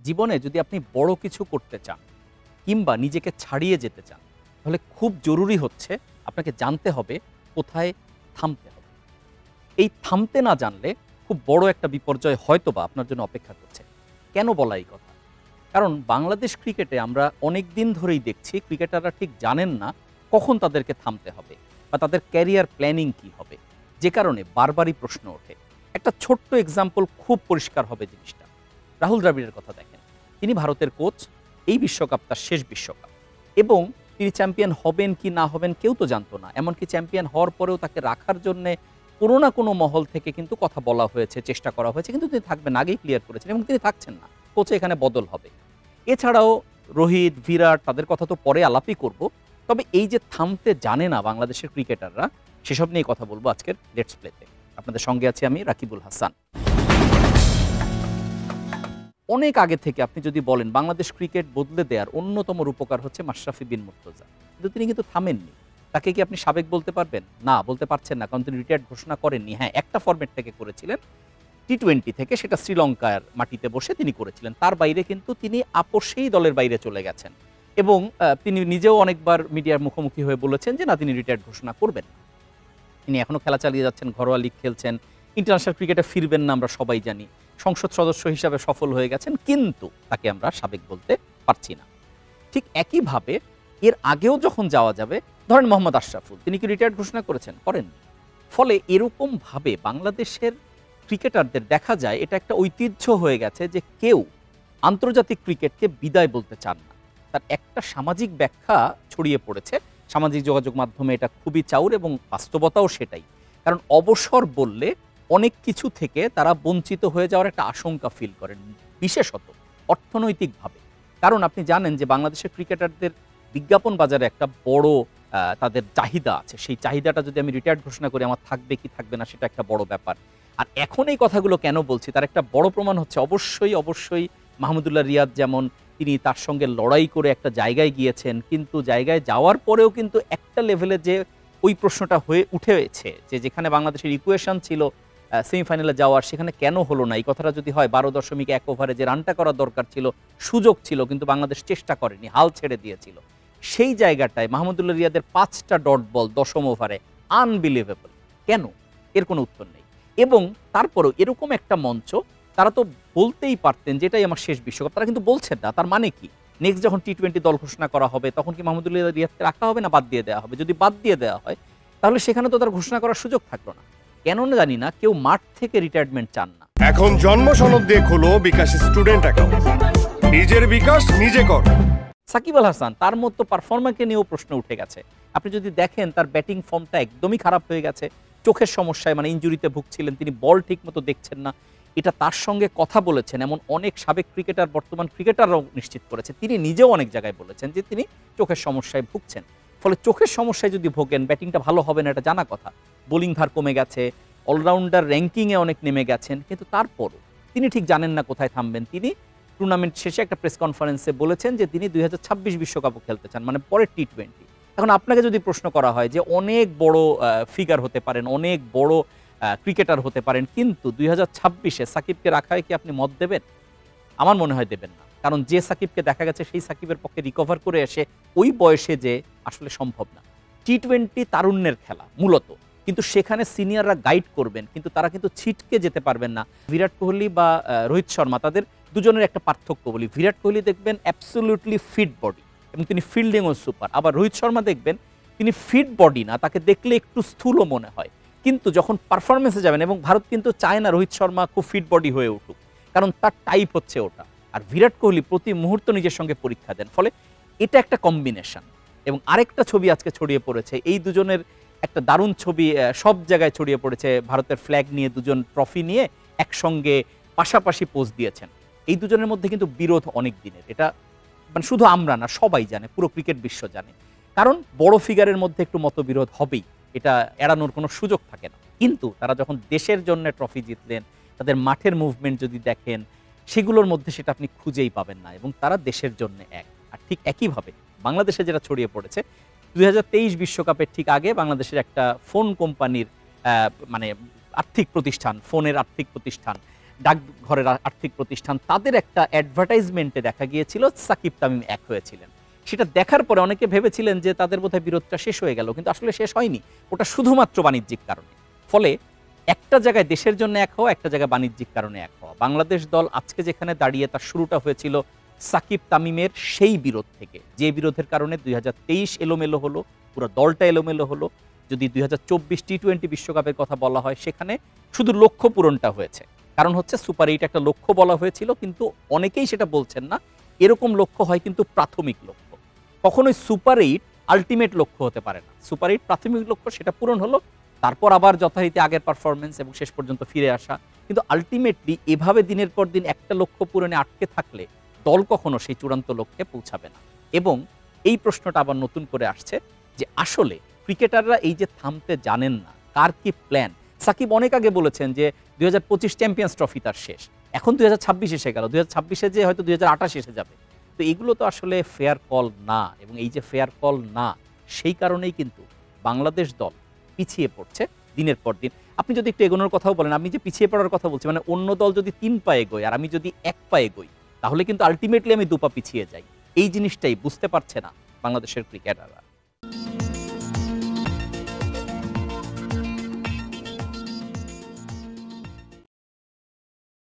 জীবনে যদি আপনি বড় কিছু করতে চান কিংবা নিজেকে ছাড়িয়ে যেতে চান, তাহলে খুব জরুরি হচ্ছে আপনাকে জানতে হবে কোথায় থামতে হবে। এই থামতে না জানলে খুব বড় একটা বিপর্যয় হয়তোবা আপনার জন্য অপেক্ষা করছে। কেন বলা এই কথা? কারণ বাংলাদেশ ক্রিকেটে আমরা অনেক দিন ধরেই দেখছি ক্রিকেটাররা ঠিক জানেন না কখন তাদেরকে থামতে হবে বা তাদের ক্যারিয়ার প্ল্যানিং কি হবে, যে কারণে বারবারই প্রশ্ন ওঠে। একটা ছোট্ট এক্সাম্পল খুব পরিষ্কার হবে জিনিসটা। রাহুল দ্রাবিড়ের কথা দেখেন। তিনি ভারতের কোচ, এই বিশ্বকাপ তার শেষ বিশ্বকাপ, এবং তিনি চ্যাম্পিয়ন হবেন কি না হবেন কেউ তো জানতো না। এমনকি চ্যাম্পিয়ন হওয়ার পরেও তাকে রাখার জন্যে কোনো না কোনো মহল থেকে কিন্তু কথা বলা হয়েছে, চেষ্টা করা হয়েছে, কিন্তু তিনি থাকবেন আগেই ক্লিয়ার করেছেন এবং তিনি থাকছেন না। কোচে এখানে বদল হবে। এছাড়াও রোহিত, বিরাট, তাদের কথা তো পরে আলাপই করব। তবে এই যে থামতে জানে না বাংলাদেশের ক্রিকেটাররা, সেসব নিয়ে কথা বলবো আজকের লেটস প্লেতে। আপনাদের সঙ্গে আছি আমি, রাকিবুল হাসান। অনেক আগে থেকে আপনি যদি বলেন বাংলাদেশ ক্রিকেট বদলে দেওয়ার অন্যতম রূপকার হচ্ছে মাশরাফি বিন মুর্তজা, কিন্তু তিনি কিন্তু থামেননি। তাকে কি আপনি সাবেক বলতে পারবেন? না, বলতে পারছেন না, কারণ তিনি রিটায়ার্ড ঘোষণা করেননি। হ্যাঁ, একটা ফরম্যাট থেকে করেছিলেন, টি-20 থেকে, সেটা শ্রীলঙ্কার মাটিতে বসে তিনি করেছিলেন। তার বাইরে কিন্তু তিনি আপোষেই দলের বাইরে চলে গেছেন এবং তিনি নিজেও অনেকবার মিডিয়ার মুখোমুখি হয়ে বলেছেন যে না, তিনি রিটায়ার্ড ঘোষণা করবেন। তিনি এখনও খেলা চালিয়ে যাচ্ছেন, ঘরোয়া লিগ খেলছেন, ইন্টারন্যাশনাল ক্রিকেটে ফিরবেন না আমরা সবাই জানি, সংসদ সদস্য হিসাবে সফল হয়ে গেছেন, কিন্তু তাকে আমরা সাবেক বলতে পারছি না। ঠিক একইভাবে এর আগেও যখন যাওয়া যাবে, ধরেন মোহাম্মদ আশরাফুল, তিনি কি রিটায়ার্ড ঘোষণা করেছেন? করেননি। ফলে এরকমভাবে বাংলাদেশের ক্রিকেটারদের দেখা যায় এটা একটা ঐতিহ্য হয়ে গেছে যে কেউ আন্তর্জাতিক ক্রিকেটকে বিদায় বলতে চান না। তার একটা সামাজিক ব্যাখ্যা ছড়িয়ে পড়েছে, সামাজিক যোগাযোগ মাধ্যমে এটা খুবই চাউর এবং বাস্তবতাও সেটাই। কারণ অবসর বললে অনেক কিছু থেকে তারা বঞ্চিত হয়ে যাওয়ার একটা আশঙ্কা ফিল করেন, বিশেষত অর্থনৈতিকভাবে। কারণ আপনি জানেন যে বাংলাদেশের ক্রিকেটারদের বিজ্ঞাপন বাজারে একটা বড় তাদের চাহিদা আছে। সেই চাহিদাটা যদি আমি রিটায়ার্ড ঘোষণা করি, আমার থাকবে কি থাকবে না সেটা একটা বড় ব্যাপার। আর এখন এই কথাগুলো কেন বলছি তার একটা বড় প্রমাণ হচ্ছে অবশ্যই মাহমুদুল্লাহ রিয়াদ, যেমন তিনি তার সঙ্গে লড়াই করে একটা জায়গায় গিয়েছেন, কিন্তু জায়গায় যাওয়ার পরেও কিন্তু একটা লেভেলে যে ওই প্রশ্নটা হয়ে উঠেছে যে যেখানে বাংলাদেশের ইকুয়েশন ছিল সেমিফাইনালে যাওয়ার, সেখানে কেন হলো না। এই কথাটা যদি হয় 12.1 ওভারে যে রানটা করার দরকার ছিল, সুযোগ ছিল, কিন্তু বাংলাদেশ চেষ্টা করেনি, হাল ছেড়ে দিয়েছিল। সেই জায়গাটায় মাহমুদুল্লাহ রিয়াদের 5টা ডট বল 10ম ওভারে, আনবিলিভেবল। কেন? এর কোনো উত্তর নেই। এবং তারপরেও এরকম একটা মঞ্চ, তারা তো বলতেই পারতেন যে এটাই আমার শেষ বিশ্বকাপ, তারা কিন্তু বলছেন না। তার মানে কি? নেক্সট যখন টি-20 দল ঘোষণা করা হবে, তখন কি মাহমুদুল্লাহ রিয়াদকে রাখা হবে না বাদ দিয়ে দেওয়া হবে? যদি বাদ দিয়ে দেওয়া হয়, তাহলে সেখানে তো তার ঘোষণা করার সুযোগ থাকলো না। কেন না জানি না, কেউ মাঠ থেকে রিটায়ারমেন্ট চান না। এখন জন্ম সনদ দিয়ে খোলো বিকাশ স্টুডেন্ট অ্যাকাউন্ট, নিজের বিকাশ নিজে কর। সাকিব আল হাসান, তার মতো পারফর্মারকে নিয়েও প্রশ্ন উঠে গেছে। আপনি যদি দেখেন তার ব্যাটিং ফর্মটা একদমই খারাপ হয়ে গেছে, চোখের সমস্যায়, মানে ইনজুরিতে ভুগছিলেন, তিনি বল ঠিক মতো দেখছেন না। এটা তার সঙ্গে কথা বলেছেন এমন অনেক সাবেক ক্রিকেটার, বর্তমান ক্রিকেটাররাও নিশ্চিত করেছে। তিনি নিজেও অনেক জায়গায় বলেছেন যে তিনি চোখের সমস্যায় ভুগছেন। ফলে চোখের সমস্যায় যদি ভোগেন, ব্যাটিংটা ভালো হবে না, এটা জানা কথা। বোলিং ধার কমে গেছে, অলরাউন্ডার র্যাঙ্কিংয়ে অনেক নেমে গেছেন, কিন্তু তারপরও তিনি ঠিক জানেন না কোথায় থামবেন। তিনি টুর্নামেন্ট শেষে একটা প্রেস কনফারেন্সে বলেছেন যে তিনি 2026 বিশ্বকাপও খেলতে চান, মানে পরের টি-20। এখন আপনাকে যদি প্রশ্ন করা হয় যে অনেক বড় ফিগার হতে পারেন, অনেক বড় ক্রিকেটার হতে পারেন, কিন্তু 2026-এ সাকিবকে রাখায় কি আপনি মত দেবেন? আমার মনে হয় দেবেন না। কারণ যে সাকিবকে দেখা গেছে, সেই সাকিবের পক্ষে রিকভার করে এসে ওই বয়সে যে আসলে সম্ভব না। টি-20 তারুণ্যের খেলা মূলত, কিন্তু সেখানে সিনিয়ররা গাইড করবেন, কিন্তু তারা কিন্তু ছিটকে যেতে পারবেন না। বিরাট কোহলি বা রোহিত শর্মা, তাদের দুজনের একটা পার্থক্য বলি। বিরাট কোহলি দেখবেন অ্যাবসোলিউটলি ফিট বডি এবং তিনি ফিল্ডিংও সুপার। আবার রোহিত শর্মা দেখবেন তিনি ফিট বডি না, তাকে দেখলে একটু স্থূলও মনে হয়, কিন্তু যখন পারফরমেন্সে যাবেন, এবং ভারত কিন্তু চায় না রোহিত শর্মা খুব ফিট বডি হয়ে উঠুক, কারণ তার টাইপ হচ্ছে ওটা। আর বিরাট কোহলি প্রতি মুহূর্ত নিজের সঙ্গে পরীক্ষা দেন। ফলে এটা একটা কম্বিনেশন। এবং আরেকটা ছবি আজকে ছড়িয়ে পড়েছে, এই দুজনের একটা দারুণ ছবি সব জায়গায় ছড়িয়ে পড়েছে। ভারতের ফ্ল্যাগ নিয়ে, দুজন ট্রফি নিয়ে একসঙ্গে পাশাপাশি পোজ দিয়েছেন। এই দুজনের মধ্যে কিন্তু বিরোধ অনেক দিনের, এটা মানে শুধু আমরা না, সবাই জানে, পুরো ক্রিকেট বিশ্ব জানে। কারণ বড় ফিগারের মধ্যে একটু মতবিরোধ হবেই, এটা এড়ানোর কোনো সুযোগ থাকে না। কিন্তু তারা যখন দেশের জন্য ট্রফি জিতলেন, তাদের মাঠের মুভমেন্ট যদি দেখেন, সেগুলোর মধ্যে সেটা আপনি খুঁজেই পাবেন না, এবং তারা দেশের জন্য এক। আর ঠিক একইভাবে বাংলাদেশে যেটা ছড়িয়ে পড়েছে, 2023 বিশ্বকাপের ঠিক আগে বাংলাদেশের একটা ফোন কোম্পানির মানে আর্থিক প্রতিষ্ঠান, ফোনের আর্থিক প্রতিষ্ঠান, ডাকঘরের আর্থিক প্রতিষ্ঠান, তাদের একটা অ্যাডভার্টাইজমেন্টে দেখা গিয়েছিল সাকিব তামিম এক হয়েছিলেন। সেটা দেখার পরে অনেকে ভেবেছিলেন যে তাদের বোধহয় বিরোধটা শেষ হয়ে গেল, কিন্তু আসলে শেষ হয়নি। ওটা শুধুমাত্র বাণিজ্যিক কারণে। ফলে একটা জায়গায় দেশের জন্য এক হওয়া, একটা জায়গায় বাণিজ্যিক কারণে এক হওয়া। বাংলাদেশ দল আজকে যেখানে দাঁড়িয়ে, তার শুরুটা হয়েছিল সাকিব তামিমের সেই বিরোধ থেকে, যে বিরোধের কারণে 2023 এলোমেলো হলো, পুরো দলটা এলোমেলো হলো। যদি 2024 টি-20 বিশ্বকাপের কথা বলা হয়, সেখানে শুধু লক্ষ্য পূরণটা হয়েছে। কারণ হচ্ছে সুপার 8 একটা লক্ষ্য বলা হয়েছিল, কিন্তু অনেকেই সেটা বলছেন না। এরকম লক্ষ্য হয় কিন্তু প্রাথমিক লক্ষ্য, কখনোই সুপার 8 আলটিমেট লক্ষ্য হতে পারে না। সুপার 8 প্রাথমিক লক্ষ্য, সেটা পূরণ হলো, তারপর আবার যথারীতি আগের পারফরমেন্স এবং শেষ পর্যন্ত ফিরে আসা। কিন্তু আলটিমেটলি এভাবে দিনের পর দিন একটা লক্ষ্য পূরণে আটকে থাকলে দল কখনো সেই চূড়ান্ত লক্ষ্যে পৌঁছাবে না। এবং এই প্রশ্নটা আবার নতুন করে আসছে যে আসলে ক্রিকেটাররা এই যে থামতে জানেন না, কার কি প্ল্যান। সাকিব অনেক আগে বলেছেন যে 2025 চ্যাম্পিয়ন্স ট্রফি তার শেষ, এখন 2026 এসে গেল, 2026-এ যে হয়তো 2028 এসে যাবে। তো এগুলো তো আসলে ফেয়ার কল না, এবং এই যে ফেয়ার কল না, সেই কারণেই কিন্তু বাংলাদেশ দল পিছিয়ে পড়ছে দিনের পর দিন। আপনি যদি একটু এগোনোর কথাও বলেন, আমি যে পিছিয়ে পড়ার কথা বলছি, মানে অন্য দল যদি 3 পা এগোয় আর আমি যদি 1 পা এগোই, তাহলে কিন্তু আলটিমেটলি আমি 2 পা পিছিয়ে যাই। এই জিনিসটাই বুঝতে পারছে না বাংলাদেশের ক্রিকেটাররা।